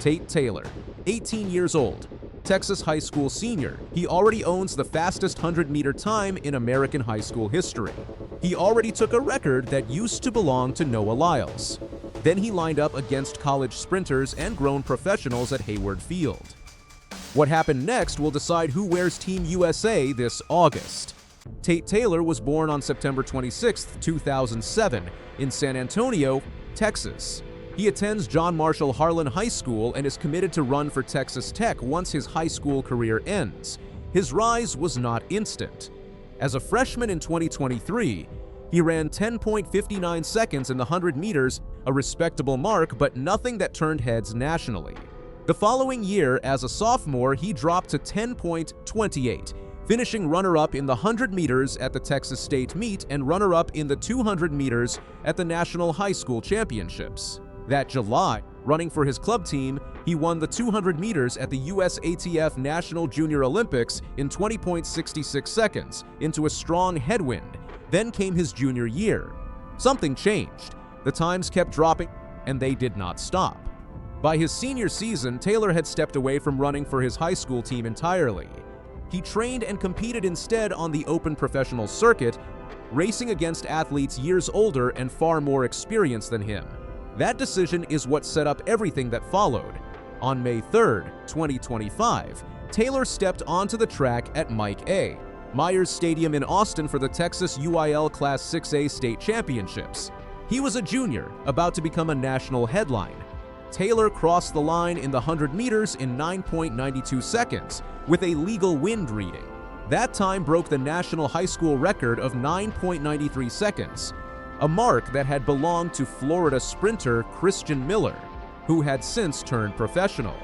Tate Taylor, 18 years old, Texas high school senior. He already owns the fastest 100-meter time in American high school history. He already took a record that used to belong to Noah Lyles. Then he lined up against college sprinters and grown professionals at Hayward Field. What happened next will decide who wears Team USA this August. Tate Taylor was born on September 26, 2007, in San Antonio, Texas. He attends John Marshall Harlan High School and is committed to run for Texas Tech once his high school career ends. His rise was not instant. As a freshman in 2023, he ran 10.59 seconds in the 100 meters, a respectable mark, but nothing that turned heads nationally. The following year, as a sophomore, he dropped to 10.28, finishing runner-up in the 100 meters at the Texas State Meet and runner-up in the 200 meters at the National High School Championships. That July, running for his club team, he won the 200 meters at the USATF National Junior Olympics in 20.66 seconds into a strong headwind. Then came his junior year. Something changed. The times kept dropping, and they did not stop. By his senior season, Taylor had stepped away from running for his high school team entirely. He trained and competed instead on the open professional circuit, racing against athletes years older and far more experienced than him. That decision is what set up everything that followed. On May 3, 2025, Taylor stepped onto the track at Mike A. Myers Stadium in Austin for the Texas UIL Class 6A State Championships. He was a junior, about to become a national headline. Taylor crossed the line in the 100 meters in 9.92 seconds with a legal wind reading. That time broke the national high school record of 9.93 seconds, a mark that had belonged to Florida sprinter Christian Miller, who had since turned professional.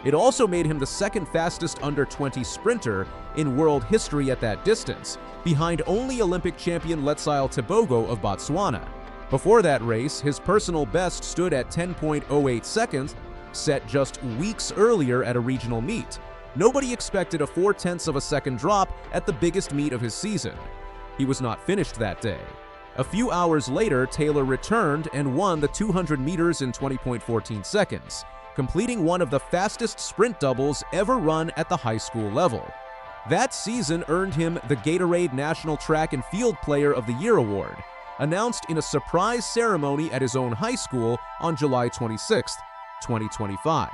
It also made him the second fastest under-20 sprinter in world history at that distance, behind only Olympic champion Letsile Tebogo of Botswana. Before that race, his personal best stood at 10.08 seconds, set just weeks earlier at a regional meet. Nobody expected a 0.4 of a second drop at the biggest meet of his season. He was not finished that day. A few hours later, Taylor returned and won the 200 meters in 20.14 seconds, completing one of the fastest sprint doubles ever run at the high school level. That season earned him the Gatorade National Track and Field Player of the Year award, announced in a surprise ceremony at his own high school on July 26, 2025.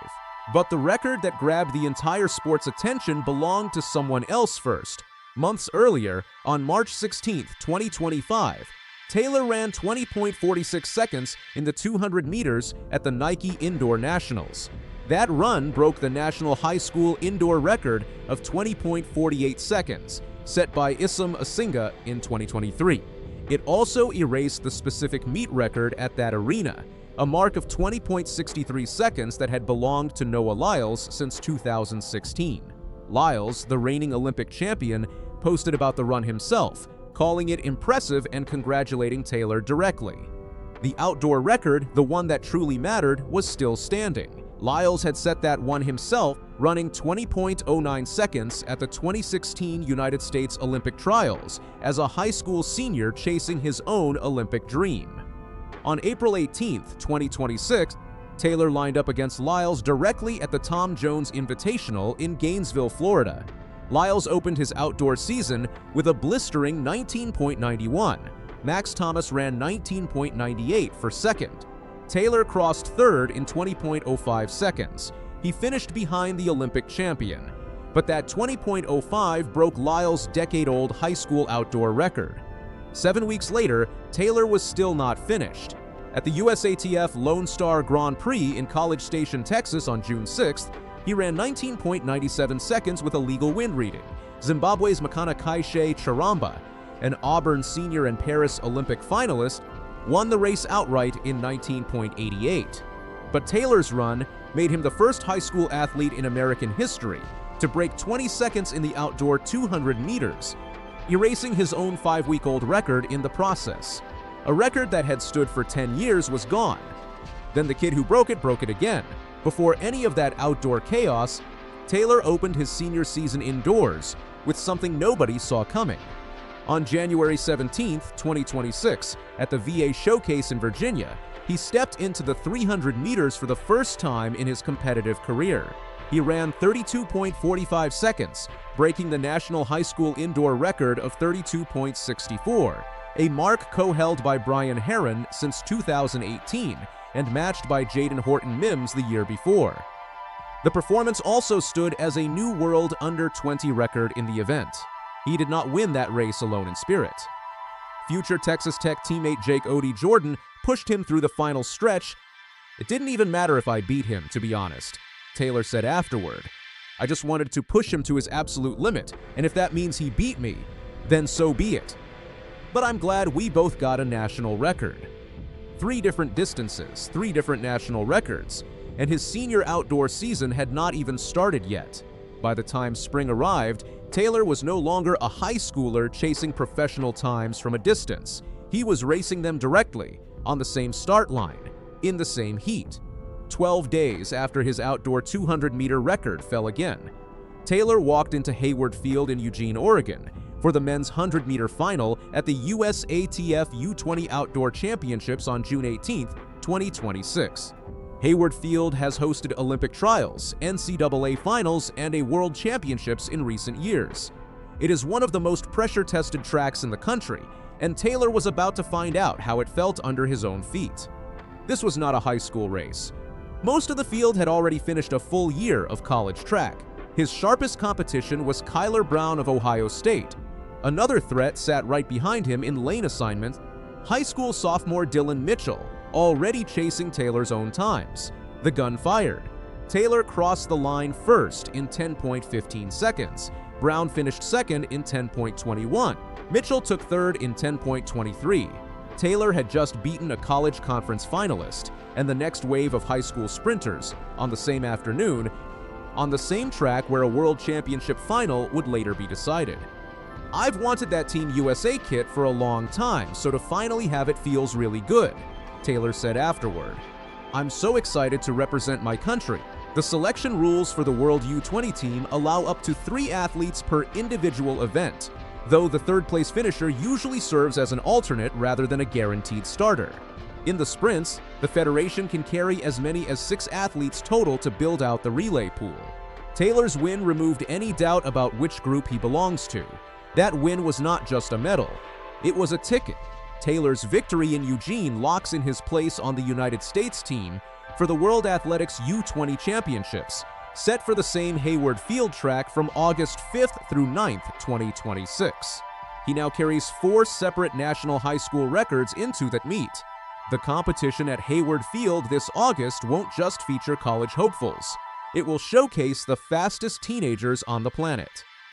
But the record that grabbed the entire sport's attention belonged to someone else first. Months earlier, on March 16, 2025, Taylor ran 20.46 seconds in the 200 meters at the Nike Indoor Nationals. That run broke the national high school indoor record of 20.48 seconds, set by Issam Asinga in 2023. It also erased the specific meet record at that arena, a mark of 20.63 seconds that had belonged to Noah Lyles since 2016. Lyles, the reigning Olympic champion, posted about the run himself, calling it impressive and congratulating Taylor directly. The outdoor record, the one that truly mattered, was still standing. Lyles had set that one himself, running 20.09 seconds at the 2016 United States Olympic Trials as a high school senior chasing his own Olympic dream. On April 18, 2026, Taylor lined up against Lyles directly at the Tom Jones Invitational in Gainesville, Florida. Lyles opened his outdoor season with a blistering 19.91. Max Thomas ran 19.98 for second. Taylor crossed third in 20.05 seconds. He finished behind the Olympic champion. But that 20.05 broke Lyles' decade-old high school outdoor record. 7 weeks later, Taylor was still not finished. At the USATF Lone Star Grand Prix in College Station, Texas on June 6th, he ran 19.97 seconds with a legal wind reading. Zimbabwe's Makana Kaishe Charamba, an Auburn senior and Paris Olympic finalist, won the race outright in 19.88. But Taylor's run made him the first high school athlete in American history to break 20 seconds in the outdoor 200 meters, erasing his own 5-week-old record in the process. A record that had stood for 10 years was gone. Then the kid who broke it again. Before any of that outdoor chaos, Taylor opened his senior season indoors with something nobody saw coming. On January 17, 2026, at the VA Showcase in Virginia, he stepped into the 300 meters for the first time in his competitive career. He ran 32.45 seconds, breaking the national high school indoor record of 32.64, a mark co-held by Brian Herron since 2018 and matched by Jaden Horton-Mims the year before. The performance also stood as a new world under-20 record in the event. He did not win that race alone in spirit. Future Texas Tech teammate Jake Odie Jordan pushed him through the final stretch. "It didn't even matter if I beat him, to be honest," Taylor said afterward. "I just wanted to push him to his absolute limit, and if that means he beat me, then so be it. But I'm glad we both got a national record." 3 different distances, 3 different national records, and his senior outdoor season had not even started yet. By the time spring arrived, Taylor was no longer a high schooler chasing professional times from a distance. He was racing them directly, on the same start line, in the same heat. 12 days after his outdoor 200-meter record fell again, Taylor walked into Hayward Field in Eugene, Oregon, for the men's 100-meter final at the USATF U20 Outdoor Championships on June 18, 2026. Hayward Field has hosted Olympic trials, NCAA finals, and a World Championships in recent years. It is one of the most pressure-tested tracks in the country, and Taylor was about to find out how it felt under his own feet. This was not a high school race. Most of the field had already finished a full year of college track. His sharpest competition was Kyler Brown of Ohio State. Another threat sat right behind him in lane assignment, high school sophomore Dylan Mitchell, already chasing Taylor's own times. The gun fired. Taylor crossed the line first in 10.15 seconds. Brown finished second in 10.21. Mitchell took third in 10.23. Taylor had just beaten a college conference finalist and the next wave of high school sprinters on the same afternoon, on the same track where a World Championship final would later be decided. "I've wanted that Team USA kit for a long time, so to finally have it feels really good," Taylor said afterward. "I'm so excited to represent my country." The selection rules for the World U20 team allow up to 3 athletes per individual event, though the third-place finisher usually serves as an alternate rather than a guaranteed starter. In the sprints, the federation can carry as many as 6 athletes total to build out the relay pool. Taylor's win removed any doubt about which group he belongs to. That win was not just a medal, it was a ticket. Taylor's victory in Eugene locks in his place on the United States team for the World Athletics U20 Championships, set for the same Hayward Field track from August 5th through 9th, 2026. He now carries 4 separate national high school records into that meet. The competition at Hayward Field this August won't just feature college hopefuls. It will showcase the fastest teenagers on the planet.